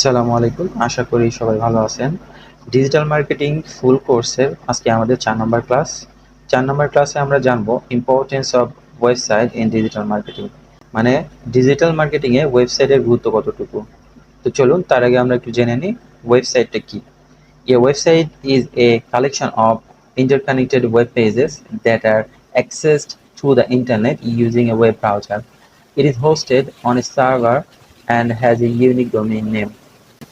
আসসালামু আলাইকুম। আশা করি সবাই ভালো আছেন। ডিজিটাল মার্কেটিং ফুল কোর্সের আজকে আমাদের ৪ নাম্বার ক্লাস। ৪ নাম্বার ক্লাসে আমরা জানবো importance of website in digital marketing. মানে ডিজিটাল মার্কেটিং এ ওয়েবসাইটের গুরুত্ব কতটুকু। তো চলুন তার আগে আমরা একটু জেনে নিই ওয়েবসাইটটা কি। A website is a collection of interconnected web pages that are accessed through the internet using a web browser. It is hosted on a server and has a unique domain name.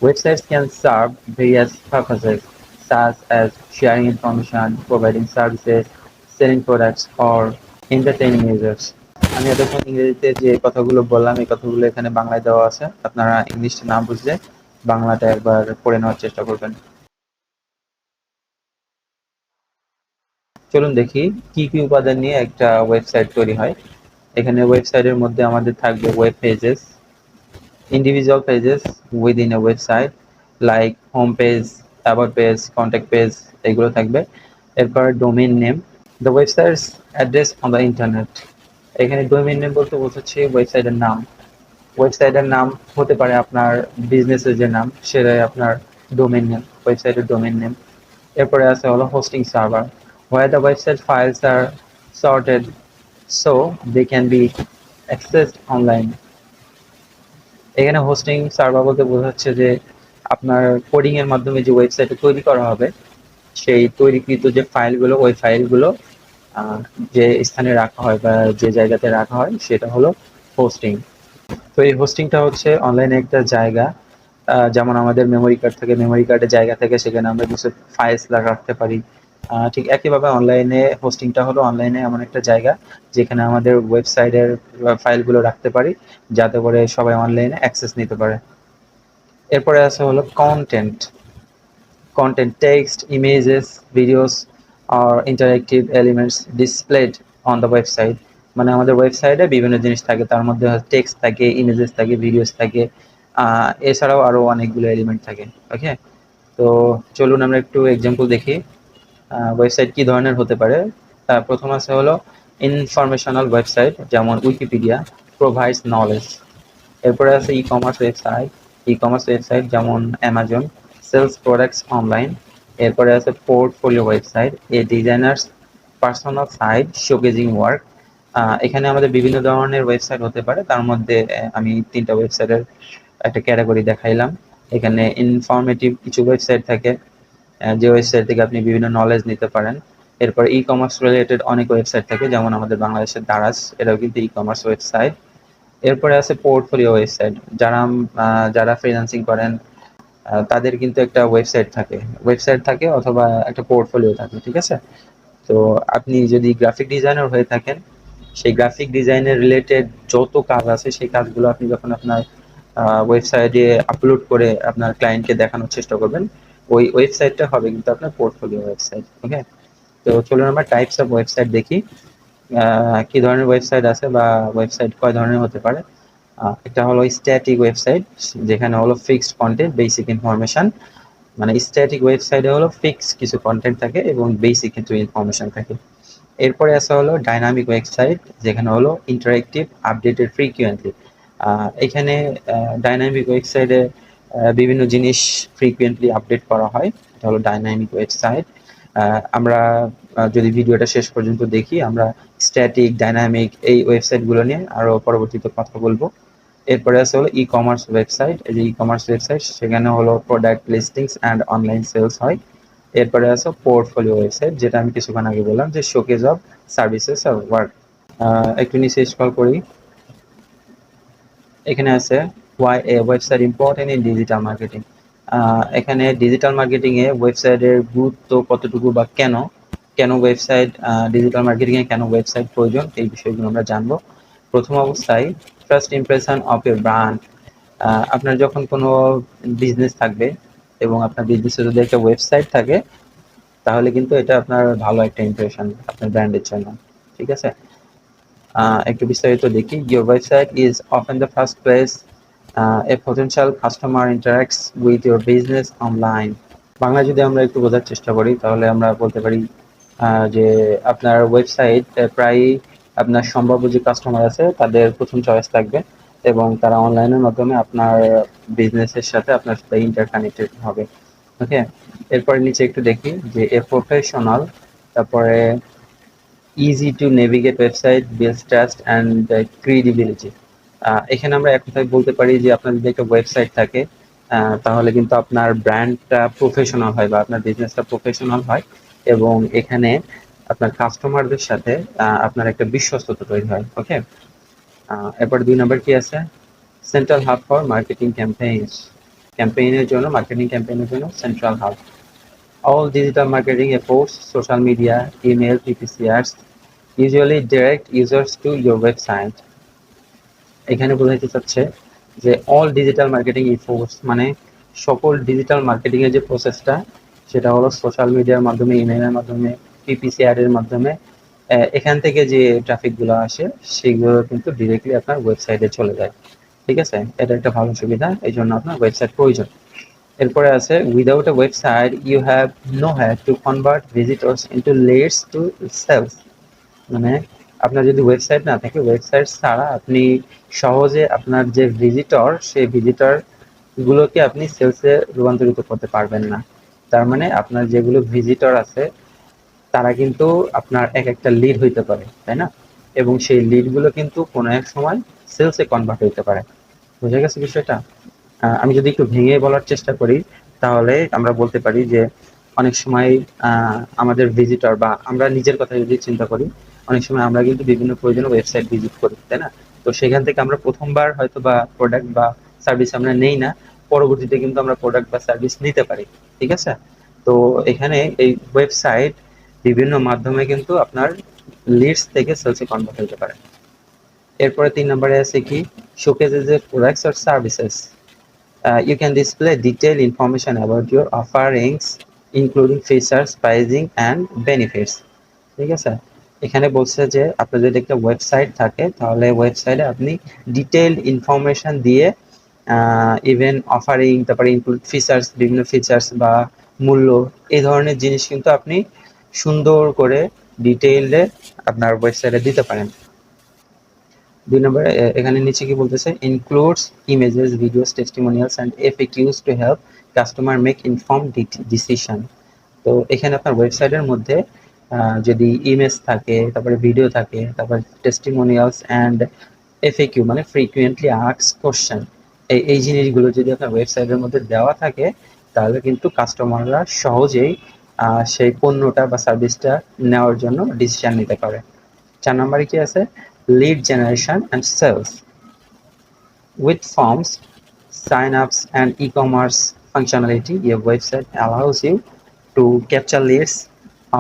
Websites can serve various purposes, such as sharing information, providing services, selling products, or entertaining users. আমি এতক্ষণ ইংরেজিতে যে কথাগুলো বললাম এই কথাগুলো এখানে বাংলায় দেওয়া আছে। আপনারা ইংলিশটা না বুঝলে বাংলাটা একবার পড়ে নেওয়ার চেষ্টা করবেন। চলুন দেখি কি কি উপাদান নিয়ে একটা ওয়েবসাইট তৈরি হয়। এখানে ওয়েবসাইটের মধ্যে আমাদের থাকবে web pages, individual pages within a website like home page, about page, contact page এগুলো থাকবে। এরপর domain name, the website's address on the internet। এখানে ডোমেইন নেম বলতে বোঝাচ্ছে ওয়েবসাইটের নাম। ওয়েবসাইটের নাম হতে পারে আপনার বিজনেসের যে নাম সেটাই আপনার ডোমেইন নেম, ওয়েবসাইটের ডোমেইন নেম। এরপরে আছে হলো hosting server, where the website files are sorted so they can be accessed online। এখানে হোস্টিং সার্ভার বলতে বোঝাচ্ছে যে আপনার কোডিং এর মাধ্যমে যে ওয়েবসাইট তৈরি করা হবে সেই তৈরিকৃত যে ফাইলগুলো ওই ফাইলগুলো আহ, যে স্থানে রাখা হয় বা যে জায়গাতে রাখা হয় সেটা হলো হোস্টিং। তো এই হোস্টিংটা হচ্ছে অনলাইনে একটা জায়গা, যেমন আমাদের মেমোরি কার্ড থেকে, মেমোরি কার্ডের জায়গা থেকে সেখানে আমরা কিছু ফাইলস রাখতে পারি। ঠিক একইভাবে অনলাইনে হোস্টিংটা হলো অনলাইনে এমন একটা জায়গা যেখানে আমাদের ওয়েবসাইটের ফাইলগুলো রাখতে পারি যাতে করে সবাই অনলাইনে অ্যাক্সেস নিতে পারে। এরপরে আছে হলো content. Content text, images, videos আর interactive elements displayed on the website. মানে আমাদের ওয়েবসাইটে বিভিন্ন জিনিস থাকে, তার মধ্যে টেক্সট থাকে, ইমেজেস থাকে, ভিডিওস থাকে, এছাড়াও আরো অনেকগুলো এলিমেন্ট থাকে। ওকে, তো চলুন আমরা একটু এক্সাম্পল দেখি ওয়েবসাইট কি ধরনের হতে পারে। প্রথম আছে হলো ইনফরমেশনাল ওয়েবসাইট, যেমন উইকিপিডিয়া প্রোভাইডস নলেজ। এরপরে আছে e commerce website, e commerce website যেমন অ্যামাজন সেলস প্রোডাক্টস অনলাইন। এরপরে আছে পোর্টফোলিও ওয়েবসাইট, এ designers personal site showcasing work. এখানে আমাদের বিভিন্ন ধরনের ওয়েবসাইট হতে পারে, তার মধ্যে আমি 3টা ওয়েবসাইটের একটা ক্যাটাগরি দেখাইলাম। এখানে ইনফরমেটিভ কিছু ওয়েবসাইট থাকে, যে ওয়েবসাইট থেকে আপনি বিভিন্ন নলেজ নিতে পারেন। এরপর ই কমার্স রিলেটেড অনেক ওয়েবসাইট থাকে, যেমন আমাদের বাংলাদেশের দারাজ, এটাও কিন্তু ই কমার্স ওয়েবসাইট। এরপরে আছে পোর্টফোলিও ওয়েবসাইট, যারা ফ্রিল্যান্সিং করেন তাদের কিন্তু একটা ওয়েবসাইট থাকে অথবা একটা পোর্টফোলিও থাকে, ঠিক আছে। তো আপনি যদি গ্রাফিক ডিজাইনার হয়ে থাকেন, সেই গ্রাফিক ডিজাইনের রিলেটেড যত কাজ আছে সেই কাজগুলো আপনি যখন আপনার ওয়েবসাইটে আপলোড করে আপনার ক্লায়েন্টকে দেখানোর চেষ্টা করবেন, ওই ওয়েবসাইটটা হবে কিন্তু আপনার পোর্টফোলিও ওয়েবসাইট। ওকে, তো চলুন আমরা টাইপস অফ ওয়েবসাইট দেখি কি ধরনের ওয়েবসাইট আছে বা ওয়েবসাইট কয় ধরনের হতে পারে। একটা হলো স্ট্যাটিক ওয়েবসাইট, যেখানে হলো ফিক্সড কন্টেন্ট, বেসিক ইনফরমেশন। মানে স্ট্যাটিক ওয়েবসাইটে হলো ফিক্স কিছু কন্টেন্ট থাকে এবং বেসিক কিছু ইনফরমেশন থাকে। এরপরে আছে হলো ডাইনামিক ওয়েবসাইট, যেখানে হলো ইন্টারেক্টিভ, আপডেটেড ফ্রিকুয়েন্টলি। এখানে ডাইনামিক ওয়েবসাইটে বিভিন্ন জিনিস ফ্রিকুয়েন্টলি আপডেট করা হয়, এটা হলো ডাইনামিক ওয়েবসাইট। আমরা যদি ভিডিওটা শেষ পর্যন্ত দেখি, আমরা স্ট্যাটিক, ডাইনামিক এই ওয়েবসাইটগুলো নিয়ে আরো পরবর্তীতে কথা বলবো। এরপরে আছে হলো ই কমার্স ওয়েবসাইট, এই যে ই কমার্স ওয়েবসাইট সেখানে হলো প্রোডাক্ট লিস্টিংস অ্যান্ড অনলাইন সেলস হয়। এরপরে আছে পোর্টফোলিও ওয়েবসাইট, যেটা আমি কিছুক্ষণ আগে বললাম যে শোকেজ অফ সার্ভিসেস আর ওয়ার্ক। একটু নিচে স্ক্রল করি, এখানে আছে why a website important in digital marketing. এখানে ডিজিটাল মার্কেটিং এ ওয়েবসাইটের গুরুত্ব কতটুকু বা কেন কেন ওয়েবসাইট, ডিজিটাল মার্কেটিং এ কেন ওয়েবসাইট প্রয়োজন, এই বিষয়গুলো আমরা জানবো। প্রথম অবস্থায় first impression of your brand. আপনার যখন কোনো বিজনেস থাকবে এবং আপনার বিজনেসে যদি একটা ওয়েবসাইট থাকে তাহলে কিন্তু এটা আপনার ভালো একটা ইমপ্রেশন আপনার ব্র্যান্ডের জন্য, ঠিক আছে। একটু বিস্তারিত দেখি। Your website is often the first place A potential customer ইন্টারাক্টস with your business online. Bangla যদি আমরা একটু বোঝার চেষ্টা করি তাহলে আমরা বলতে পারি যে আপনার ওয়েবসাইট প্রায়ই আপনার সম্ভাব্য যে কাস্টমার আছে তাদের প্রথম চয়েস থাকবে। এবং তারা অনলাইনের মাধ্যমে আপনার বিজনেসের সাথে আপনার সাথে ইন্টারকানেক্টেড হবে। ওকে, এরপরে নিচে একটু দেখি যে এ প্রফেশনাল, তারপরে easy to navigate website builds trust and credibility. এখানে আমরা এক কথায় বলতে পারি যে আপনার যদি একটা ওয়েবসাইট থাকে তাহলে কিন্তু আপনার ব্র্যান্ডটা প্রফেশনাল হয় বা আপনার বিজনেসটা প্রফেশনাল হয়, এবং এখানে আপনার কাস্টমারদের সাথে আপনার একটা বিশ্বস্ততা তৈরি হয়। ওকে, এরপর 2 নাম্বার কি আছে, central hub for marketing campaigns, ক্যাম্পেইনের জন্য, মার্কেটিং ক্যাম্পেইনের জন্য central hub. All digital marketing efforts, social media, email, PPC ads usually direct users to your website. এখানে বোঝাইতে চাচ্ছে যে অল ডিজিটাল মার্কেটিং এফোর্টস মানে সকল ডিজিটাল মার্কেটিং এর যে প্রসেসটা সেটা হলো সোশ্যাল মিডিয়ার মাধ্যমে, ইমেইলের মাধ্যমে, পিপিসি অ্যাড এর মাধ্যমে। এখান থেকে যে ট্রাফিক গুলো আসে সেগুলো কিন্তু ডিরেক্টলি আপনার ওয়েবসাইটে চলে যায়। ঠিক আছে, এটা একটা ভালো সুবিধা, এই জন্য আপনার ওয়েবসাইট প্রয়োজন। এরপরে আছে without a website you have no have to convert visitors into leads to sales. মানে আপনার যদি ওয়েবসাইট না থাকে, ওয়েবসাইট ছাড়া আপনি সহজে আপনার যে ভিজিটর, সেই ভিজিটর গুলোকে আপনি সেলসে রূপান্তরিত করতে পারবেন না। তার মানে আপনার যেগুলো ভিজিটর আছে তারা কিন্তু আপনার এক একটা লিড হইতে পারে, তাই না? এবং সেই লিড গুলো কিন্তু কোনো এক সময় সেলসে কনভার্ট হইতে পারে। বুঝে গেছে বিষয়টা? আমি যদি একটু ভেঙে বলার চেষ্টা করি তাহলে আমরা বলতে পারি যে অনেক সময় আমাদের ভিজিটর বা আমরা নিজের কথা যদি চিন্তা করি, অনেক সময় আমরা কিন্তু বিভিন্ন প্রয়োজনে ওয়েবসাইট ভিজিট করি, তাই না? তো সেখান থেকে আমরা প্রথমবার হয়তো বা প্রোডাক্ট বা সার্ভিস আমরা নেই না, পরবর্তীতে কিন্তু আমরা প্রোডাক্ট বা সার্ভিস নিতে পারি। ঠিক আছে, তো এখানে এই ওয়েবসাইট বিভিন্ন মাধ্যমে কিন্তু আপনার লিডস থেকে সেলসে কনভার্ট হতে পারে। এরপরে 3 নম্বরে আছে কি, শোকেজেস এর products or services. You can display detailed information about your offerings including features, pricing and benefits. ঠিক আছে, এখানে বলছে যে আপনার যদি একটা ওয়েবসাইট থাকে তাহলে ওয়েবসাইটে আপনি ডিটেইলড ইনফরমেশন দিয়ে ইভেন অফারিং, তারপরে ইনক্লুড ফিচার্স, বিভিন্ন ফিচার্স বা মূল্য, এই ধরনের জিনিস কিন্তু আপনি সুন্দর করে ডিটেইলডে আপনার ওয়েবসাইটে দিতে পারেন। 2 নম্বরে এখানে নিচে কি বলতেছে, includes images, videos, testimonials and FAQs to help customer make inform decision. তো এখানে আপনার ওয়েবসাইটের মধ্যে যদি ইমেজ থাকে, তারপরে ভিডিও থাকে, তারপর টেস্টিমোনিয়ালস অ্যান্ড এফএকিউ মানে ফ্রিকুয়েন্টলি আস্কড কোশ্চেন, এই জিনিসগুলো যদি আপনার ওয়েবসাইটের মধ্যে দেওয়া থাকে তাহলে কিন্তু কাস্টমাররা সহজেই সেই পণ্যটা বা সার্ভিসটা নেওয়ার জন্য ডিসিশন নিতে পারে। 4 নম্বরে কি আছে, lead generation and sales. With forms, sign-ups and e-commerce functionality, your website allows you to capture leads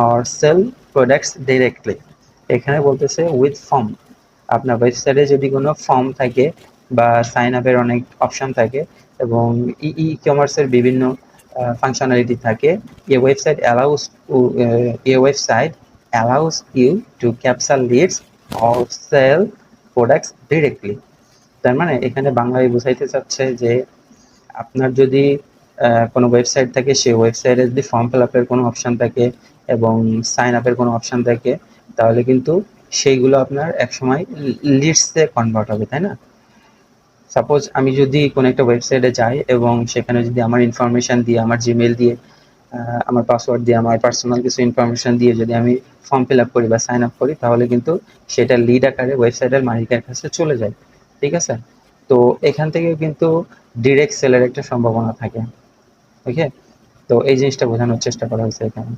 or sell products directly. এখানে বলতেছে উইথ ফর্ম, আপনার ওয়েবসাইটে যদি কোনো ফর্ম থাকে বা সাইন আপের অনেক অপশন থাকে এবং ই কমার্সের বিভিন্ন ফাংশনালিটি থাকে, your website allows your website allows you to capture leads or sell products directly. তার মানে এখানে বাংলায় বোঝাইতে চাচ্ছে যে আপনার যদি কোনো ওয়েবসাইট থাকে, সেই ওয়েবসাইটে যদি ফর্ম ফিল আপের কোনো অপশন থাকে এবং সাইন আপের কোনো অপশন থাকে তাহলে কিন্তু সেইগুলো আপনার একসময় লিডসে কনভার্ট হবে, তাই না? সাপোজ আমি যদি কোনো একটা ওয়েবসাইটে যাই এবং সেখানে যদি আমার ইনফরমেশন দিয়ে, আমার জিমেল দিয়ে, আমার পাসওয়ার্ড দিয়ে, আমার পার্সোনাল কিছু ইনফরমেশন দিয়ে যদি আমি ফর্ম ফিল আপ করি বা সাইন আপ করি তাহলে কিন্তু সেটা লিড আকারে ওয়েবসাইটের মালিকের কাছে চলে যায়। ঠিক আছে, তো এখান থেকে কিন্তু ডিরেক্ট সেলের একটা সম্ভাবনা থাকে। ওকে, তো এই জিনিসটা বোঝানোর চেষ্টা করা হয়েছে এখানে।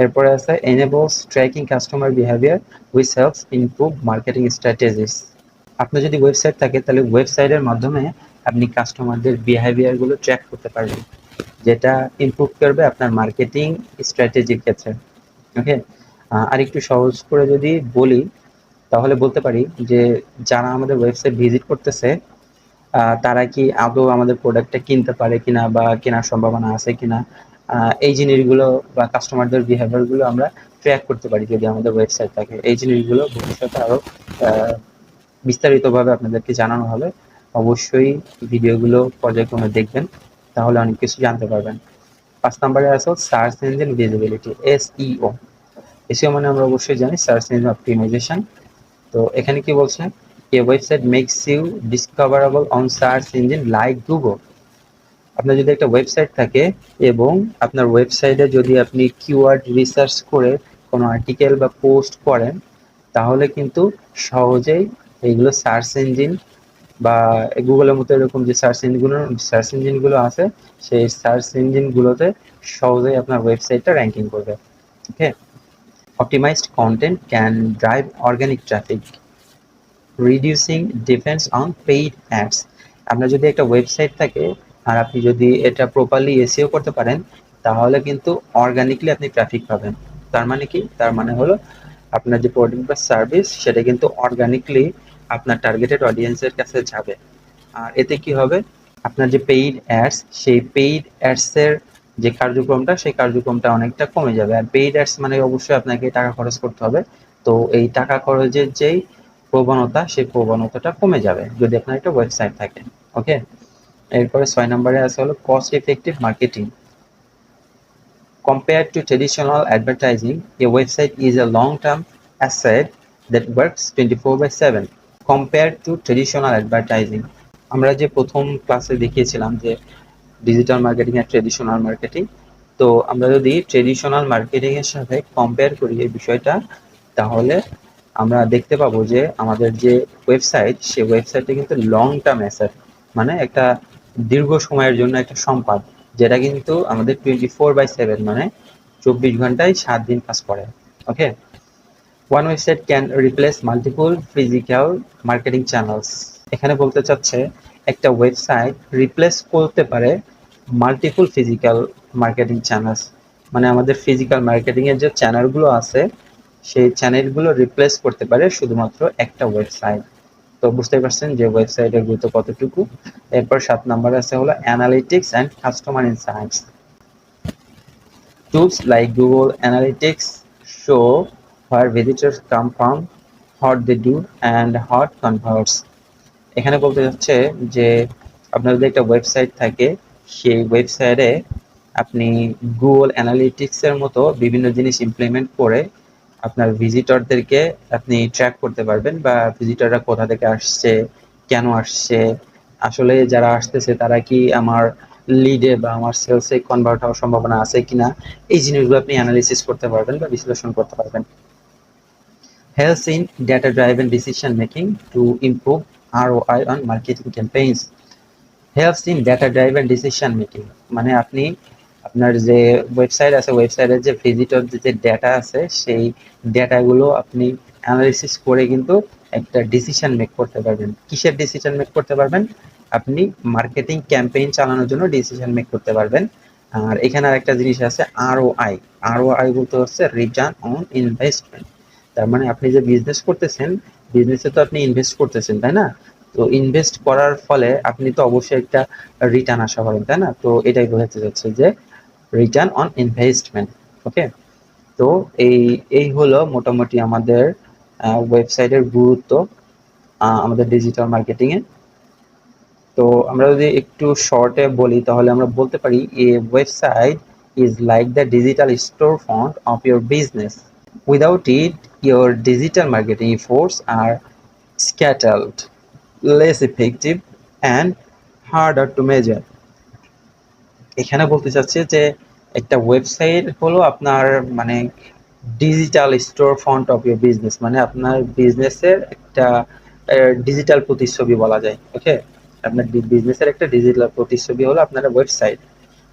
এরপরে আছে enables tracking customer behaviour which helps improve marketing strategies. আপনার যদি ওয়েবসাইট থাকে তাহলে ওয়েবসাইটের মাধ্যমে আপনি কাস্টমারদের বিহেভিয়ারগুলো ট্র্যাক করতে পারবেন, যেটা ইমপ্রুভ করবে আপনার মার্কেটিং স্ট্র্যাটেজির ক্ষেত্রে। ওকে, আর একটু সহজ করে যদি বলি তাহলে বলতে পারি যে যারা আমাদের ওয়েবসাইট ভিজিট করতেছে তারা কি আদৌ আমাদের প্রোডাক্টটা কিনতে পারে কিনা বা কেনার সম্ভাবনা আছে কিনা, এই জিনিসগুলো বা কাস্টমারদের বিহেভিয়ারগুলো আমরা ট্র্যাক করতে পারি যদি আমাদের ওয়েবসাইট থাকে। এই জিনিসগুলো ভবিষ্যতে আরও বিস্তারিতভাবে আপনাদেরকে জানানো হবে। অবশ্যই ভিডিওগুলো পর্যায়ক্রমে দেখবেন, তাহলে অনেক কিছু জানতে পারবেন। 5 নম্বরে আছে search engine visibility, SEO. SEO মানে আমরা অবশ্যই জানি সার্চ ইঞ্জিন অপটিমাইজেশন। তো এখানে কি বলছে, A website makes you discoverable on search engine like Google. আপনার যদি একটা ওয়েবসাইট থাকে এবং আপনার ওয়েবসাইটে যদি আপনি কিওয়ার্ড রিসার্চ করে কোনো আর্টিকেল বা পোস্ট করেন, তাহলে কিন্তু সহজেই এইগুলো সার্চ ইঞ্জিন বা গুগলের মতো এরকম যে সার্চ ইঞ্জিনগুলো আছে, সেই সার্চ ইঞ্জিনগুলোতে সহজেই আপনার ওয়েবসাইটটা র্যাঙ্কিং করবে। Okay, optimised content can drive organic traffic, reducing depends on paid ads. আপনার যদি একটা ওয়েবসাইট থাকে আর আপনি যদি এটা প্রপারলি এসইও করতে পারেন, তাহলে কিন্তু অর্গানিকলি আপনি ট্রাফিক পাবেন। তার মানে কি? তার মানে হলো আপনার যে প্রোডাক্ট বা সার্ভিস সেটা কিন্তু অর্গানিকলি আপনার টার্গেটেড অডিয়েন্সের কাছে যাবে। আর এতে কি হবে? আপনার যে পেইড অ্যাডস, সেই পেইড অ্যাডসের যে কার্যক্রমটা, সেই কার্যক্রমটা অনেকটা কমে যাবে। আর পেইড অ্যাডস মানে অবশ্যই আপনাকে টাকা খরচ করতে হবে। তো এই টাকা খরচের যেই প্রবণতা, সেই প্রবণতাটা কমে যাবে যদি আপনার একটা ওয়েবসাইট থাকে। ওকে, এরপরে 6 নম্বরে আছে হলো cost effective marketing. Compared to traditional advertising, a website is a long-term asset that works 24/7. Compared to traditional advertising, আমরা যে প্রথম ক্লাসে দেখিয়েছিলাম যে ডিজিটাল মার্কেটিং আর ট্রেডিশনাল মার্কেটিং, তো আমরা যদি ট্রেডিশনাল মার্কেটিং এর সাথে কম্পেয়ার করি এই বিষয়টা, তাহলে আমরা দেখতে পাবো যে আমাদের যে ওয়েবসাইট, সেই ওয়েবসাইটটা কিন্তু লং টার্ম অ্যাসেট, মানে একটা দীর্ঘ সময়ের জন্য একটা সম্পদ, যেটা কিন্তু আমাদের 24/7 মানে 24 ঘন্টায় 7 দিন কাজ করে। Okay, one website can replace multiple physical marketing channels. এখানে বলতে চাচ্ছে একটা ওয়েবসাইট রিপ্লেস করতে পারে মাল্টিপল ফিজিক্যাল মার্কেটিং চ্যানেলস, মানে আমাদের ফিজিক্যাল মার্কেটিং এর যে চ্যানেলগুলো আছে, সেই চ্যানেলগুলো রিপ্লেস করতে পারে শুধুমাত্র একটা ওয়েবসাইট। তো বুঝতেই পারছেন যে ওয়েবসাইটের গুরুত্ব কতটুকু। এরপর 7 নম্বর আছে হলো analytics and customer insights. Tools like Google Analytics show where visitors come from, what they do, and what converts. এখানে বলতে যাচ্ছে যে আপনার যদি একটা ওয়েবসাইট থাকে, সেই ওয়েবসাইটে আপনি গুগল অ্যানালিটিক্সের মতো বিভিন্ন জিনিস ইমপ্লিমেন্ট করে আপনার ভিজিটরদেরকে আপনি ট্র্যাক করতে পারবেন, বা ভিজিটররা কোথা থেকে আসছে, কেন আসছে, আসলে যারা আসতেছে তারা কি আমার লিডে বা আমার সেলসে কনভার্ট হওয়ার সম্ভাবনা আছে কিনা, এই জিনিসগুলো আপনি অ্যানালিসিস করতে পারবেন বা বিশ্লেষণ করতে পারবেন। Helps in data-driven decision making to improve ROI on marketing campaigns. Helps in data-driven decision making, মানে আপনি আপনার যে ওয়েবসাইট আছে, ওয়েবসাইটের যে ভিজিটর যে ডেটা আছে, সেই ডেটাগুলো আপনি অ্যানালিসিস করে কিন্তু একটা ডিসিশন মেক করতে পারবেন। কিসের ডিসিশন মেক করতে পারবেন? আপনি মার্কেটিং ক্যাম্পেইন চালানোর জন্য ডিসিশন মেক করতে পারবেন। আর এখানে আরেকটা জিনিস আছে ROI। ROI বলতে হচ্ছে রিটার্ন অন ইনভেস্টমেন্ট। তার মানে আপনি যে বিজনেস করতেছেন, বিজনেসে তো আপনি ইনভেস্ট করতেছেন, তাই না? তো ইনভেস্ট করার ফলে আপনি তো অবশ্যই একটা রিটার্ন আশা করেন, তাই না? তো এটাই বোঝাতে যাচ্ছে যে রিটার্ন অন ইনভেস্টমেন্ট। ওকে, তো এই হলো মোটামুটি আমাদের ওয়েবসাইটের গুরুত্ব আমাদের ডিজিটাল মার্কেটিং এ। তো আমরা যদি একটু শর্টে বলি, তাহলে আমরা বলতে পারি a website is like the digital store front of your business. Without it your digital marketing efforts are scattered, less effective, and harder to measure. এখানে বলতে চাচ্ছি যে একটা ওয়েবসাইট হলো আপনার মানে digital store front of your business, মানে আপনার বিজনেসের একটা ডিজিটাল প্রতিচ্ছবি বলা যায়। ওকে, আপনার বিজনেসের একটা ডিজিটাল প্রতিচ্ছবি হলো আপনার ওয়েবসাইট।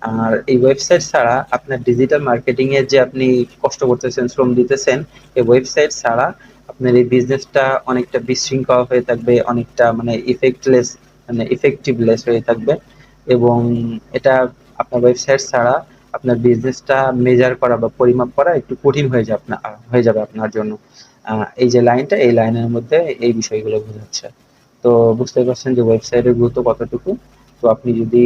আর এই ওয়েবসাইট ছাড়া আপনার ডিজিটাল মার্কেটিং এর যে আপনি কষ্ট করতেছেন, শ্রম দিতেছেন, এই ওয়েবসাইট ছাড়া আপনার এই বিজনেসটা অনেকটা বিশৃঙ্খল হয়ে থাকবে, অনেকটা মানে ইফেক্টলেস, মানে ইফেক্টিভলেস হয়ে থাকবে। এবং এটা আপনার ওয়েবসাইট ছাড়া আপনার বিজনেসটা মেজার করা বা পরিমাপ করা একটু কঠিন হয়ে যাবে আপনার জন্য। এই যে লাইনটা, এই লাইনের মধ্যে এই বিষয়গুলো বোঝাচ্ছে। তো বুঝতে পারছেন যে ওয়েবসাইটের গুরুত্ব কতটুকু। তো আপনি যদি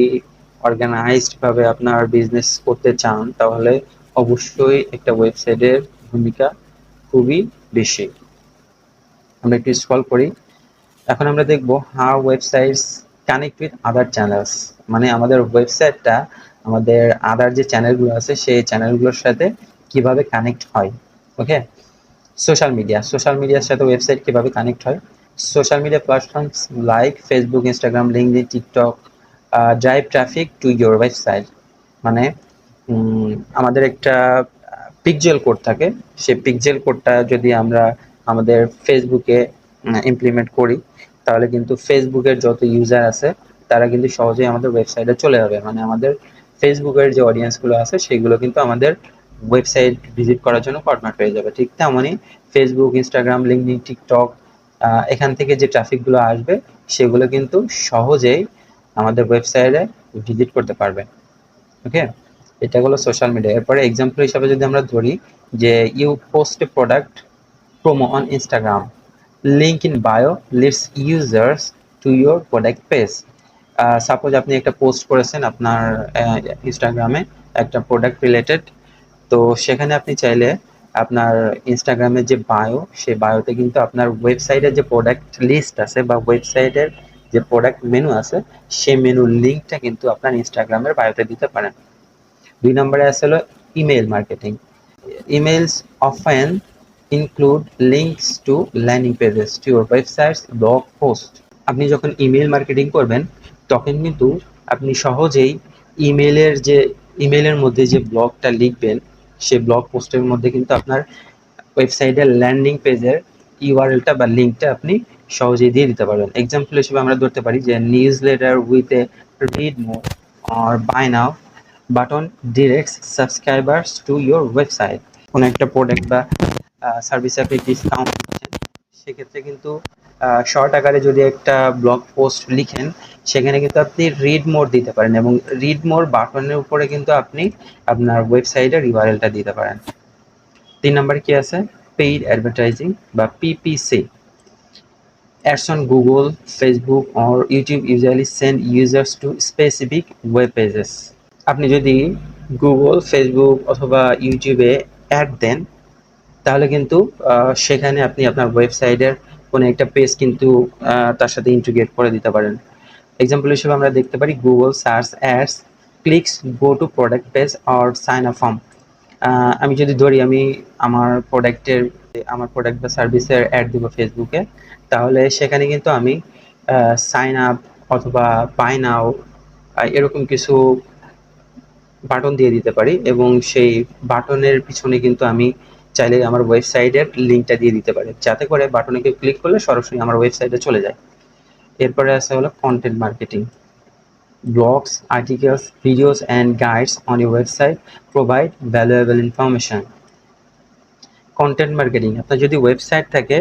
অর্গানাইজড ভাবে আপনার বিজনেস করতে চান, তাহলে অবশ্যই একটা ওয়েবসাইটের ভূমিকা খুবই বেশি। আমরা একটু স্ক্রল করি। এখন আমরা দেখব how websites connect with other channels, মানে আমাদের ওয়েবসাইটটা আমাদের আদার যে চ্যানেলগুলো আছে, সেই চ্যানেলগুলোর সাথে কিভাবে কানেক্ট হয়। ওকে, সোশ্যাল মিডিয়ার সাথে ওয়েবসাইট কিভাবে কানেক্ট হয়। Social media platforms like Facebook, Instagram, LinkedIn, TikTok drive traffic to your website. মানে আমাদের একটা পিক্সেল কোড থাকে, সেই পিক্সেল কোডটা যদি আমরা আমাদের ফেসবুকে ইমপ্লিমেন্ট করি, তাহলে কিন্তু ফেসবুকের যত ইউজার আছে তারা কিন্তু সহজেই আমাদের ওয়েবসাইটে চলে যাবে। মানে আমাদের ফেসবুকের যে অডিয়েন্সগুলো আছে সেগুলো কিন্তু আমাদের ওয়েবসাইট ভিজিট করার জন্য কনভার্ট হয়ে যাবে। ঠিক তেমনই ফেসবুক, ইনস্টাগ্রাম, লিঙ্কডইন, টিকটক এখান থেকে যে ট্রাফিকগুলো আসবে সেগুলো কিন্তু সহজেই আমাদের ওয়েবসাইটে ভিজিট করতে পারবে। ওকে, এটা হলো সোশ্যাল মিডিয়া। এরপরে এক্সাম্পল হিসাবে যদি আমরা ধরি যে you post a product promo on Instagram, link in bio leads users to your product page. Suppose আপনি একটা পোস্ট করেছেন আপনার ইনস্টাগ্রামে একটা প্রোডাক্ট রিলেটেড, তো সেখানে আপনি চাইলে আপনার ইনস্টাগ্রামের যে বায়ো, সেই বায়োতে কিন্তু আপনার ওয়েবসাইটের যে প্রোডাক্ট লিস্ট আছে বা ওয়েবসাইটের যে প্রোডাক্ট মেনু আছে সেই মেনুর লিঙ্কটা কিন্তু আপনার ইনস্টাগ্রামের বায়োতে দিতে পারেন। 2 নম্বরে আছে হলো email marketing. Emails often include links to landing pages to your website's blog post. আপনি যখন ইমেইল মার্কেটিং করবেন তখন কিন্তু আপনি সহজেই ইমেইলের মধ্যে যে ব্লগটা লিখবেন সেই ব্লগ পোস্টের মধ্যে কিন্তু আপনার ওয়েবসাইটের ল্যান্ডিং পেজের ইউআরএলটা বা লিঙ্কটা আপনি সহজেই দিয়ে দিতে পারবেন। এক্সাম্পল হিসেবে আমরা ধরতে পারি যে newsletter with a read more or buy now button directs subscribers to your website. কোনো একটা প্রোডাক্ট বা সার্ভিসে আপনি ডিসকাউন্ট দিচ্ছেন, সেক্ষেত্রে কিন্তু শর্ট আকারে যদি একটা ব্লগ পোস্ট লিখেন সেখানে কিন্তু আপনি রিড মোর দিতে পারেন এবং রিড মোর বাটনের উপরে কিন্তু আপনি আপনার ওয়েবসাইটের ইউআরএলটা দিতে পারেন। 3 নম্বরে কি আছে? পেইড অ্যাডভার্টাইজিং বা PPC. Ads on Google, Facebook or YouTube usually send users to specific web pages. আপনি যদি গুগল, ফেসবুক অথবা ইউটিউবে অ্যাড দেন তাহলে কিন্তু সেখানে আপনি আপনার ওয়েবসাইটের কোনো একটা পেজ কিন্তু তার সাথে ইন্টিগ্রেট করে দিতে পারেন। এক্সাম্পল হিসেবে আমরা দেখতে পারি Google search ads clicks go to product page or sign up form. আমি যদি ধরি আমি আমার প্রোডাক্ট বা সার্ভিসের অ্যাড দিব ফেসবুকে, তাহলে সেখানে কিন্তু আমি সাইন আপ অথবা বাই নাও এরকম কিছু বাটন দিয়ে দিতে পারি এবং সেই বাটনের পিছনে কিন্তু আমি চাইলে আমার ওয়েবসাইটের লিঙ্কটা দিয়ে দিতে পারি, যাতে করে বাটনে কেউ ক্লিক করলে সরাসরি আমার ওয়েবসাইটে চলে যায়। এরপরে আছে হলো content marketing. Blogs, articles, videos and guides on your website provide valuable information. Content marketing, আপনার যদি ওয়েবসাইট থাকে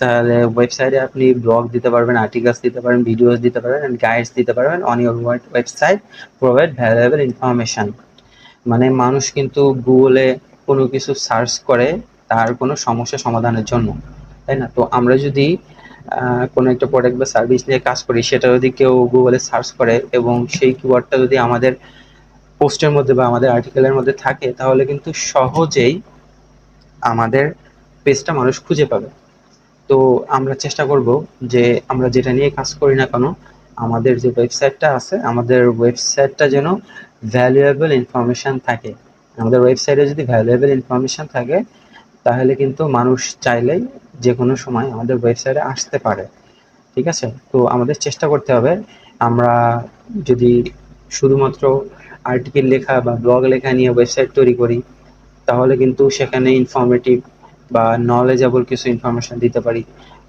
তাহলে ওয়েবসাইটে আপনি ব্লগ দিতে পারবেন, আর্টিকেলস দিতে পারবেন, ভিডিওস দিতে পারবেন অ্যান্ড গাইডস দিতে পারবেন on your website provide valuable information. মানে মানুষ কিন্তু গুগলে কোনো কিছু সার্চ করে তার কোনো সমস্যা সমাধানের জন্য, তাই না? তো আমরা যদি কোনো একটা প্রোডাক্ট বা সার্ভিস নিয়ে কাজ করি, সেটা যদি কেউ গুগলে সার্চ করে এবং সেই কিওয়ার্ডটা যদি আমাদের পোস্টের মধ্যে বা আমাদের আর্টিকেলের মধ্যে থাকে, তাহলে কিন্তু সহজেই আমাদের পেজটা মানুষ খুঁজে পাবে। তো আমরা চেষ্টা করব যে আমরা যেটা নিয়ে কাজ করি না কেন, আমাদের যে ওয়েবসাইটটা আছে আমাদের ওয়েবসাইটটা যেন ভ্যালুয়েবল ইনফরমেশন থাকে। আমাদের ওয়েবসাইটে যদি ভ্যালুয়েবল ইনফরমেশন থাকে তাহলে কিন্তু মানুষ চাইলেই যে কোনো সময় আমাদের ওয়েবসাইটে আসতে পারে। ঠিক আছে? তো আমাদের চেষ্টা করতে হবে আমরা যদি শুধুমাত্র আর্টিকেল লেখা বা ব্লগ লেখা নিয়ে ওয়েবসাইট তৈরি করি তাহলে কিন্তু সেখানে ইনফরমেটিভ বা নলেজেবল কিছু ইনফরমেশন দিতে পারি,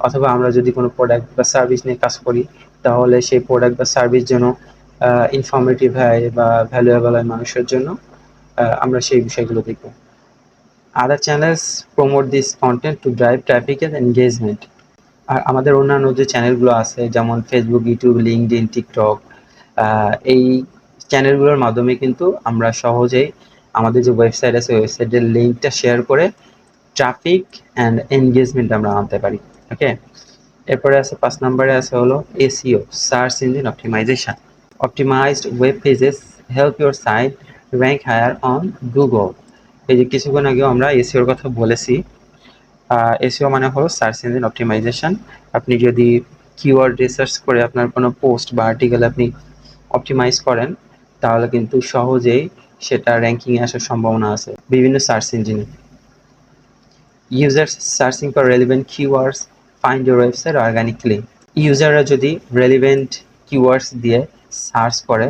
অথবা আমরা যদি কোনো প্রোডাক্ট বা সার্ভিস নিয়ে কাজ করি তাহলে সেই প্রোডাক্ট বা সার্ভিস যেন ইনফরমেটিভ হয় বা ভ্যালুয়েবল হয় মানুষের জন্য, আমরা সেই বিষয়গুলো দেখব। Other channels promote this content to drive traffic and engagement. আর আমাদের অন্যান্য যে চ্যানেলগুলো আছে যেমন ফেসবুক, ইউটিউব, লিঙ্কডইন, টিকটক, এই চ্যানেলগুলোর মাধ্যমে কিন্তু আমরা সহজেই আমাদের যে ওয়েবসাইট আছে ওয়েবসাইটের লিঙ্কটা শেয়ার করে ট্রাফিক অ্যান্ড এনগেজমেন্ট আমরা আনতে পারি। ওকে, এরপরে আছে 5 নম্বরে আছে হলো SEO, search engine optimisation. Optimised web pages help your site rank higher on Google. এই যে কিছুক্ষণ আগেও আমরা এসইওর কথা বলেছি। এসইও মানে হলো সার্চ ইঞ্জিন অপটিমাইজেশন। আপনি যদি কিওয়ার্ড রিসার্চ করে আপনার কোনো পোস্ট বা আর্টিকেল আপনি অপটিমাইজ করেন তাহলে কিন্তু সহজেই সেটা র্যাঙ্কিংয়ে আসার সম্ভাবনা আছে বিভিন্ন সার্চ ইঞ্জিনে। Users searching for relevant keywords find your website organically. ইউজাররা যদি রেলিভেন্ট কিওয়ার্ডস দিয়ে সার্চ করে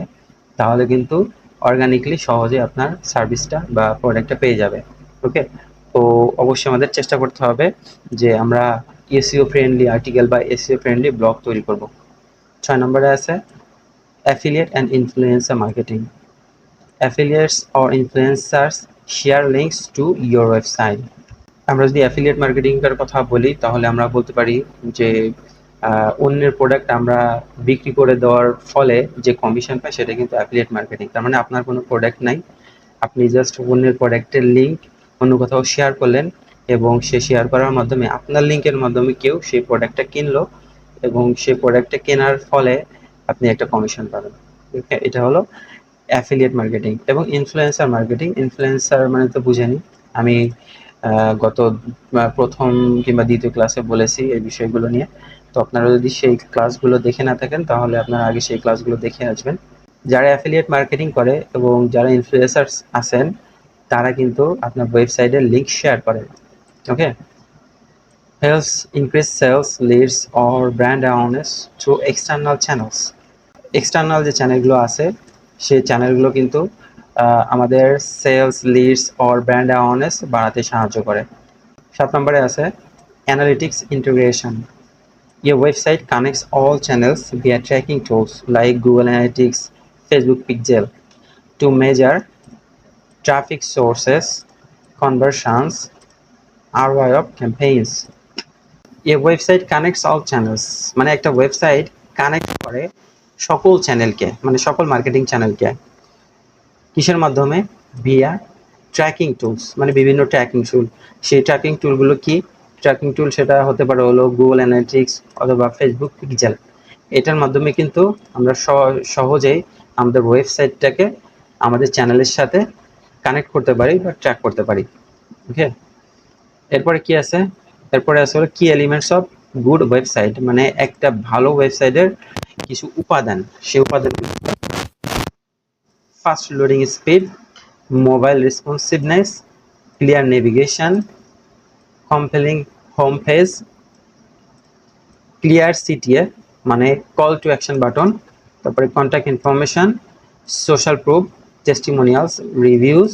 তাহলে কিন্তু অর্গানিকলি সহজে আপনার সার্ভিসটা বা প্রোডাক্টটা পেয়ে যাবে। ওকে, তো অবশ্যই আমাদের চেষ্টা করতে হবে যে আমরা এসইও ফ্রেন্ডলি আর্টিকেল বা এসইও ফ্রেন্ডলি ব্লগ তৈরি করব। 6 নম্বরে আছে affiliate and influencer marketing. Affiliates or influencers share links two your website. আমরা যদি অ্যাফিলিয়েট মার্কেটিংয়ের কথা বলি তাহলে আমরা বলতে পারি যে অন্যের প্রোডাক্ট আমরা বিক্রি করে দেওয়ার ফলে যে কমিশন পাই সেটা কিন্তু অ্যাফিলিয়েট মার্কেটিং। তার মানে আপনার কোনো প্রোডাক্ট নাই, আপনি জাস্ট অন্যের প্রোডাক্টের লিঙ্ক অন্য কোথাও শেয়ার করলেন এবং সে শেয়ার করার মাধ্যমে আপনার লিঙ্কের মাধ্যমে কেউ সেই প্রোডাক্টটা কিনলো এবং সেই প্রোডাক্টটা কেনার ফলে আপনি একটা কমিশন পাবেন। এটা হলো অ্যাফিলিয়েট মার্কেটিং। এবং ইনফ্লুয়েন্সার মার্কেটিং, ইনফ্লুয়েন্সার মানে তো বুঝেনি, আমি গত প্রথম কিংবা দ্বিতীয় ক্লাসে বলেছি এই বিষয়গুলো নিয়ে। তো আপনারা যদি সেই ক্লাসগুলো দেখে না থাকেন তাহলে আপনারা আগে সেই ক্লাসগুলো দেখে আসবেন। যারা অ্যাফিলিয়েট মার্কেটিং করে এবং যারা ইনফ্লুয়েন্সার্স আছেন তারা কিন্তু আপনার ওয়েবসাইটের লিঙ্ক শেয়ার করে। ওকে, helps increase sales, leads or brand awareness through external channels. External যে চ্যানেলগুলো আছে সেই চ্যানেলগুলো কিন্তু আমাদের sales, leads or brand awareness বাড়াতে সাহায্য করে। 7 নম্বরে আছে analytics integration. Your website connects all channels via tracking tools like Google Analytics, Facebook Pixel to measure traffic sources, conversions, ROI of campaigns. Your website connects all channels মানে একটা website connect করে সকল চ্যানেলকে, মানে সকল মার্কেটিং চ্যানেলকে। কিসের মাধ্যমে? ভিয়া ট্র্যাকিং টুলস, মানে বিভিন্ন ট্র্যাকিং টুল। সেই ট্র্যাকিং টুলগুলো কি ট্র্যাকিং টুল? সেটা হতে পারে হলো গুগল অ্যানালিটিক্স অথবা ফেসবুক পিক্সেল। এটার মাধ্যমে কিন্তু আমরা সহজেই আমাদের ওয়েবসাইটটাকে আমাদের চ্যানেলের সাথে কানেক্ট করতে পারি বা ট্র্যাক করতে পারি। ওকে, এরপরে কি আছে? এরপরে আছে হলো কি এলিমেন্টস অফ গুড ওয়েবসাইট, মানে একটা ভালো ওয়েবসাইটের কিছু উপাদান। সেই উপাদানগুলো fast loading speed, mobile responsiveness, clear navigation, compelling home page, clear CTA মানে কল টু অ্যাকশন বাটন, তারপরে contact information, social proof, testimonials, reviews,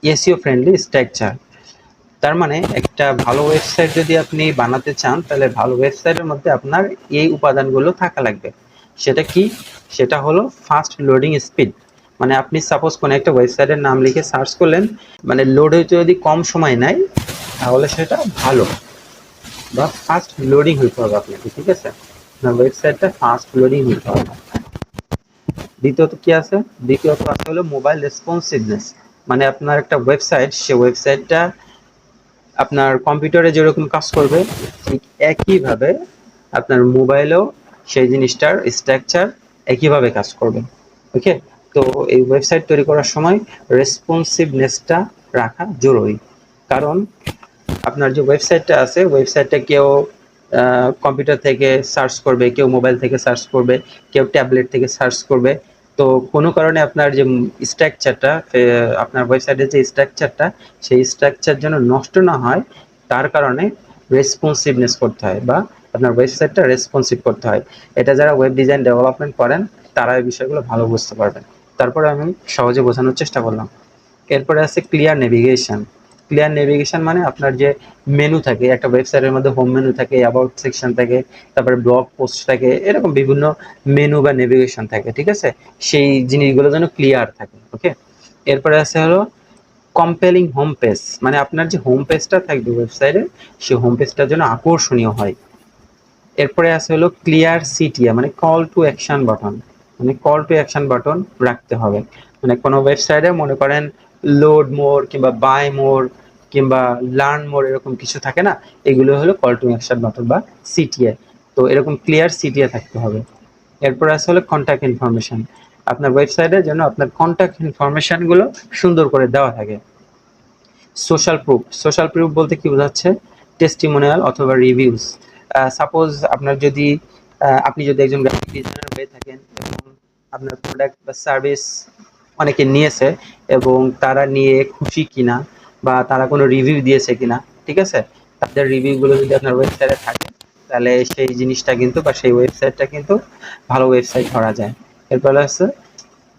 SEO friendly structure. তার মানে একটা ভালো ওয়েবসাইট যদি আপনি বানাতে চান তাহলে ভালো ওয়েবসাইটের মধ্যে আপনার এই উপাদানগুলো থাকা লাগবে। সেটা কি? সেটা হলো ফাস্ট লোডিং স্পিড, মানে আপনি সাপোজ কোনো একটা ওয়েবসাইটের নাম লিখে সার্চ করলেন, মানে লোড হইতে যদি কম সময় নেয় তাহলে সেটা ভালো বা ফাস্ট লোডিং হইতে হবে আপনাকে। ঠিক আছে, আপনার ওয়েবসাইটটা ফাস্ট লোডিং হইতে হবে। দ্বিতীয়ত কি আছে? দ্বিতীয়ত আছে হলো মোবাইল রেসপন্সিভনেস, মানে আপনার একটা ওয়েবসাইট, সে ওয়েবসাইটটা আপনার কম্পিউটারে যেরকম কাজ করবে ঠিক একইভাবে আপনার মোবাইলেও সেই জিনিসটার স্ট্রাকচার একইভাবে কাজ করবে। ওকে, তো এই ওয়েবসাইট তৈরি করার সময় রেসপন্সিভনেসটা রাখা জরুরি, কারণ আপনার যে ওয়েবসাইটটা আছে ওয়েবসাইটটা কেউ কম্পিউটার থেকে সার্চ করবে, কেউ মোবাইল থেকে সার্চ করবে, কেউ ট্যাবলেট থেকে সার্চ করবে। তো কোনো কারণে আপনার যে স্ট্রাকচারটা, আপনার ওয়েবসাইটের যে স্ট্রাকচারটা, সেই স্ট্রাকচার যেন নষ্ট না হয় তার কারণে রেসপন্সিভনেস করতে হয় বা আপনার ওয়েবসাইটটা রেসপন্সিভ করতে হয়। এটা যারা ওয়েব ডিজাইন ডেভেলপমেন্ট করেন তারা এই বিষয়গুলো ভালো বুঝতে পারবেন। তারপরে আমি সহজে বোঝানোর চেষ্টা করলাম। এরপরে আছে ক্লিয়ার নেভিগেশন। ক্লিয়ার নেভিগেশন মানে আপনার যে মেনু থাকে একটা ওয়েবসাইটের মধ্যে, হোম মেনু থাকে, অ্যাবাউট সেকশন থাকে, তারপরে ব্লগ পোস্ট থাকে, এরকম বিভিন্ন মেনু বা নেভিগেশন থাকে। ঠিক আছে, সেই জিনিসগুলো যেন ক্লিয়ার থাকে। ওকে, এরপরে আছে হলো কম্পেলিং হোম পেজ, মানে আপনার যে হোম পেজটা থাকবে ওয়েবসাইটে সেই হোম পেজটা যেন আকর্ষণীয় হয়। এরপরে আছে হলো ক্লিয়ার সিটিএ মানে কল টু অ্যাকশন বাটন, মানে কল টু অ্যাকশন বাটন রাখতে হবে। মানে কোনো ওয়েবসাইটে মনে করেন লোড মোর কিংবা বাই মোর কিংবা লার্ন মোর এরকম কিছু থাকে না, এগুলো হলো কল টু অ্যাকশন বাটন বা সিটিএ। তো এরকম ক্লিয়ার সিটিএ থাকতে হবে। এরপর আছে হলো কন্ট্যাক্ট ইনফরমেশন, আপনার ওয়েবসাইটে যেন আপনার কন্ট্যাক্ট ইনফরমেশনগুলো সুন্দর করে দেওয়া থাকে। সোশ্যাল প্রুফ, সোশ্যাল প্রুফ বলতে কি বোঝাচ্ছে? টেস্টিমোনিয়াল অথবা রিভিউজ। সাপোজ আপনার যদি আপনি যদি একজন গ্রাফিক ডিজাইনার হয়ে থাকেন এবং আপনার প্রোডাক্ট বা সার্ভিস অনেকে নিয়েছে এবং তারা নিয়ে খুশি কিনা বা তারা কোনো রিভিউ দিয়েছে কিনা, ঠিক আছে, তাদের রিভিউগুলো যদি আপনার ওয়েবসাইটে থাকে তাহলে সেই জিনিসটা কিন্তু বা সেই ওয়েবসাইটটা কিন্তু ভালো ওয়েবসাইট ধরা যায়। এরপর আছে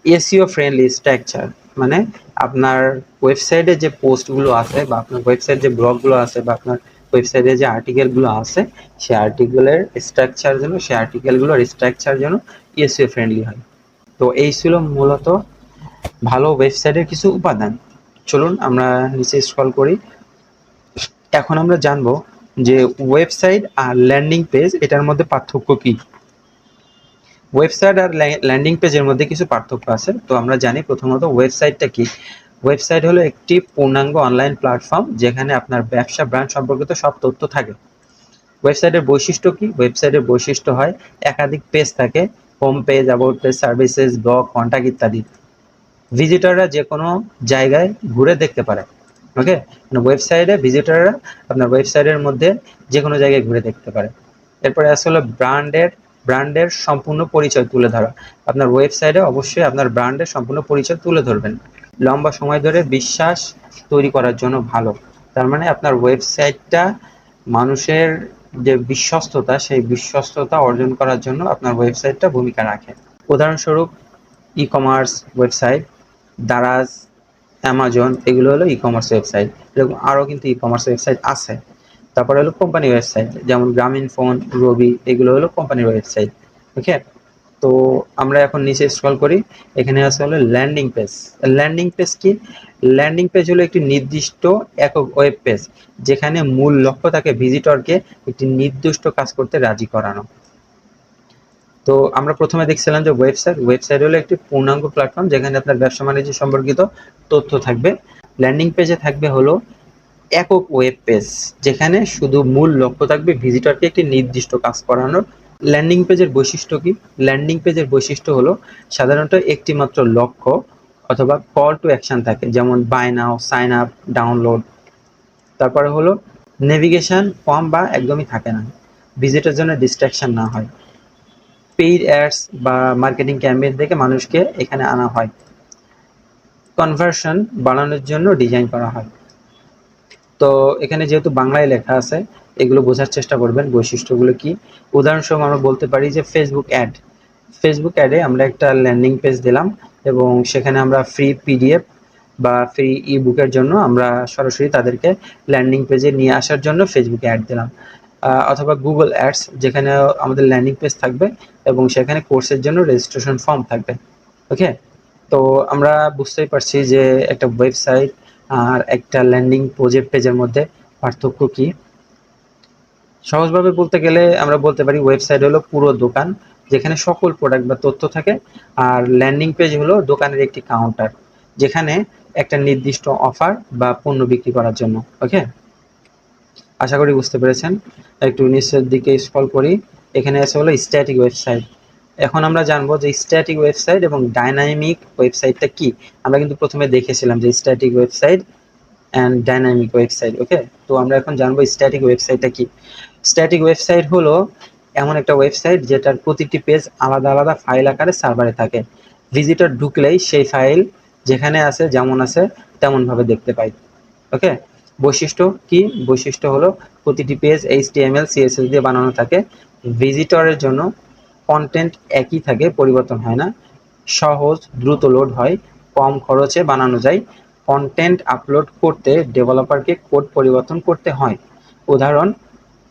এসইও ফ্রেন্ডলি স্ট্রাকচার, মানে আপনার ওয়েবসাইটে যে পোস্টগুলো আছে বা আপনার ওয়েবসাইট যে ব্লগগুলো আছে বা আপনার ওয়েবসাইটে যে আর্টিকেলগুলো আছে সেই আর্টিকেলের স্ট্রাকচার যেন সেই আর্টিকেলগুলোর স্ট্রাকচার যেন এসইও ফ্রেন্ডলি হয়। তো এই ছিল মূলত ভালো ওয়েবসাইটের কিছু উপাদান। চলুন আমরা নিচে স্ক্রল করি। এখন আমরা জানবো যে ওয়েবসাইট আর ল্যান্ডিং পেজ এটার মধ্যে পার্থক্য কি। ওয়েবসাইট আর ল্যান্ডিং পেজের মধ্যে কিছু পার্থক্য আছে। তো আমরা জানি প্রথমত ওয়েবসাইটটা কি। ওয়েবসাইট হলো একটি পূর্ণাঙ্গ অনলাইন প্ল্যাটফর্ম যেখানে আপনার ব্যবসা ব্র্যান্ড সম্পর্কিত সব তথ্য থাকে। ওয়েবসাইটের বৈশিষ্ট্য কি? ওয়েবসাইটের বৈশিষ্ট্য হয় একাধিক পেজ থাকে, home page, about page, services, blog, contact ইত্যাদি। ভিজিটররা যে কোনো জায়গায় ঘুরে দেখতে পারে। ওকে, মানে ওয়েবসাইটে ভিজিটররা আপনার ওয়েবসাইটের মধ্যে যে কোনো জায়গায় ঘুরে দেখতে পারে। এরপরে আসলে ব্র্যান্ডের সম্পূর্ণ পরিচয় তুলে ধরা। আপনার ওয়েবসাইটে অবশ্যই আপনার ব্র্যান্ডের সম্পূর্ণ পরিচয় তুলে ধরবেন। লম্বা সময় ধরে বিশ্বাস তৈরি করার জন্য ভালো। তার মানে আপনার ওয়েবসাইটটা মানুষের যে বিশ্বস্ততা সেই বিশ্বস্ততা অর্জন করার জন্য আপনার ওয়েবসাইটটা ভূমিকা রাখে। উদাহরণস্বরূপ e commerce website, Daraz, Amazon, এগুলো হলো ই কমার্স ওয়েবসাইট। এরকম আরও কিন্তু ই কমার্স ওয়েবসাইট আছে। তারপরে হলো কোম্পানি ওয়েবসাইট, যেমন গ্রামীণ ফোন, রবি, এগুলো হলো কোম্পানির ওয়েবসাইট। ওকে, তো আমরা এখন নিচে স্ক্রল করি। এখানে আছে হলো ল্যান্ডিং পেজ। ল্যান্ডিং পেজ কি? ল্যান্ডিং পেজ হলো একটি নির্দিষ্ট একক ওয়েব পেজ যেখানে মূল লক্ষ্য থাকে ভিজিটরকে একটি নির্দিষ্ট কাজ করতে রাজি করানো। তো আমরা প্রথমে দেখছিলাম যে ওয়েবসাইট হলো একটি পূর্ণাঙ্গ প্ল্যাটফর্ম যেখানে আপনার ব্যবসা বাণিজ্য সম্পর্কিত তথ্য থাকবে। ল্যান্ডিং পেজে থাকবে হলো একক ওয়েব পেজ যেখানে শুধু মূল লক্ষ্য থাকবে ভিজিটরকে একটি নির্দিষ্ট কাজ করানোর। ল্যান্ডিং পেজের বৈশিষ্ট্য কি? ল্যান্ডিং পেজের বৈশিষ্ট্য হলো সাধারণত একটি মাত্র লক্ষ্য অথবা কল টু অ্যাকশন থাকে, যেমন buy now, sign up, download. তারপরে হলো নেভিগেশন ফর্ম বা একদমই থাকে না, ভিজিটের জন্য ডিস্ট্রাকশন না হয়। পেইড অ্যাডস বা মার্কেটিং ক্যাম্পেইন থেকে মানুষকে এখানে আনা হয়। কনভার্সন বাড়ানোর জন্য ডিজাইন করা হয়। তো এখানে যেহেতু বাংলায় লেখা আছে এগুলো বোঝার চেষ্টা করবেন বৈশিষ্ট্যগুলো কি। উদাহরণস্বরূপ আমরা বলতে পারি যে ফেসবুক অ্যাডে আমরা একটা ল্যান্ডিং পেজ দিলাম এবং সেখানে আমরা ফ্রি পিডিএফ বা ফ্রি ই বুকের জন্য আমরা সরাসরি তাদেরকে ল্যান্ডিং পেজে নিয়ে আসার জন্য ফেসবুকে অ্যাড দিলাম। অথবা গুগল অ্যাডস, যেখানে আমাদের ল্যান্ডিং পেজ থাকবে এবং সেখানে কোর্সের জন্য রেজিস্ট্রেশন ফর্ম থাকবে। ওকে, তো আমরা বুঝতেই পারছি যে একটা ওয়েবসাইট আর একটা ল্যান্ডিং পেজের মধ্যে পার্থক্য কি। সহজভাবে বলতে গেলে আমরা বলতে পারি ওয়েবসাইট হলো পুরো দোকান যেখানে সকল প্রোডাক্ট বা তথ্য থাকে, আর ল্যান্ডিং পেজ হলো দোকানের একটি কাউন্টার যেখানে একটা নির্দিষ্ট অফার বা পণ্য বিক্রি করার জন্য। ওকে, আশা করি বুঝতে পেরেছেন। একটু নিচের দিকে স্ক্রল করি। এখানে আছে হলো স্ট্যাটিক ওয়েবসাইট। এখন আমরা জানবো যে স্ট্যাটিক ওয়েবসাইট এবং ডাইনামিক ওয়েবসাইটটা কি। আমরা কিন্তু প্রথমে দেখেছিলাম যে static website and dynamic website. Okay, তো আমরা এখন জানবো স্ট্যাটিক ওয়েবসাইটটা কি। স্ট্যাটিক ওয়েবসাইট হলো এমন একটা ওয়েবসাইট যেটার প্রতিটি পেজ আলাদা আলাদা ফাইল আকারে সার্ভারে থাকে। ভিজিটর ঢুকলেই সেই ফাইল যেখানে আছে যেমন আছে তেমনভাবে দেখতে পাই। ওকে, বৈশিষ্ট্য কি? বৈশিষ্ট্য হলো প্রতিটি পেজ HTML CSS দিয়ে বানানো থাকে। ভিজিটরের জন্য কন্টেন্ট একই থাকে, পরিবর্তন হয় না। সহজ, দ্রুত লোড হয়, কম খরচে বানানো যায়। কন্টেন্ট আপলোড করতে ডেভেলপারকে কোড পরিবর্তন করতে হয়। উদাহরণ: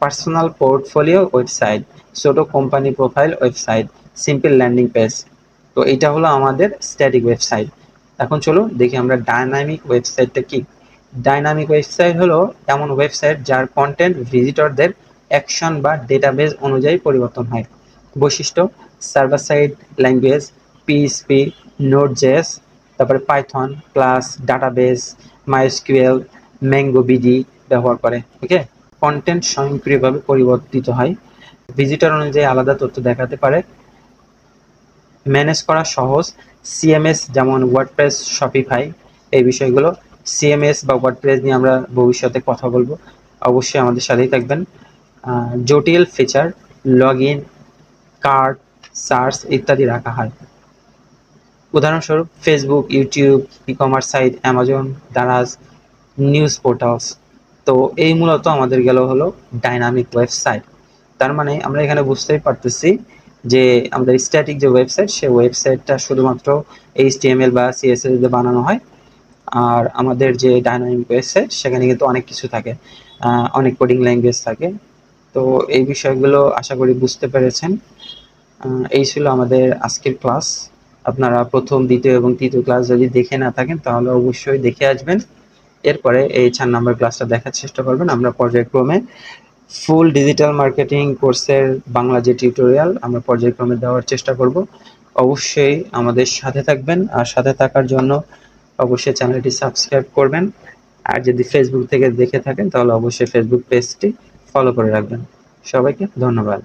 পার্সোনাল পোর্টফোলিও ওয়েবসাইট, ছোট company profile website, simple landing page. তো এটা হলো আমাদের স্ট্যাটিক ওয়েবসাইট। এখন চলো দেখি আমরা ডাইনামিক ওয়েবসাইটটা কি। ডাইনামিক ওয়েবসাইট হলো এমন ওয়েবসাইট যার কন্টেন্ট ভিজিটরদের অ্যাকশন বা ডেটাবেস অনুযায়ী পরিবর্তন হয়। বৈশিষ্ট্য: server side language, PHP, Node.js, তারপরে Python, class, database, MySQL, MongoDB ব্যবহার করে। ওকে, কন্টেন্ট স্বয়ংক্রিয়ভাবে পরিবর্তিত হয়, ভিজিটর অনুযায়ী আলাদা তথ্য দেখাতে পারে, ম্যানেজ করা সহজ। CMS যেমন ওয়ার্ডপ্রেস, শপিফাই, এই বিষয়গুলো। CMS বা ওয়ার্ডপ্রেস নিয়ে আমরা ভবিষ্যতে কথা বলবো, অবশ্যই আমাদের সাথেই থাকবেন। জটিল feature, log in, card, search ইত্যাদি রাখা হয়। উদাহরণস্বরূপ Facebook, YouTube, e commerce site, Amazon, Daraz, news portals. তো এই মূলত আমাদের গেল হলো ডাইনামিক ওয়েবসাইট। তার মানে আমরা এখানে বুঝতেই পারতেছি যে আমাদের স্ট্যাটিক যে ওয়েবসাইট, সেই ওয়েবসাইটটা শুধুমাত্র HTML বা CSS দিয়ে বানানো হয়। আর আমাদের যে ডাইনামিক ওয়েবসাইট, সেখানে কিন্তু অনেক কিছু থাকে, অনেক কোডিং ল্যাঙ্গুয়েজ থাকে। তো এই বিষয়গুলো আশা করি বুঝতে পেরেছেন। এই ছিল আমাদের আজকের ক্লাস। আপনারা প্রথম, দ্বিতীয় এবং তৃতীয় ক্লাস যদি দেখে না থাকেন, তাহলে অবশ্যই দেখে আসবেন। এরপরে এই 4 নাম্বার ক্লাসটা দেখার চেষ্টা করবেন। আমরা পর্যায়ক্রমে ফুল ডিজিটাল মার্কেটিং কোর্সের বাংলা যে টিউটোরিয়াল, আমরা পর্যায়ক্রমে দেওয়ার চেষ্টা করব। অবশ্যই আমাদের সাথে থাকবেন, আর সাথে থাকার জন্য অবশ্যই চ্যানেলটি সাবস্ক্রাইব করবেন। আর যদি ফেসবুক থেকে দেখে থাকেন, তাহলে অবশ্যই ফেসবুক পেজটি ফলো করে রাখবেন। সবাইকে ধন্যবাদ।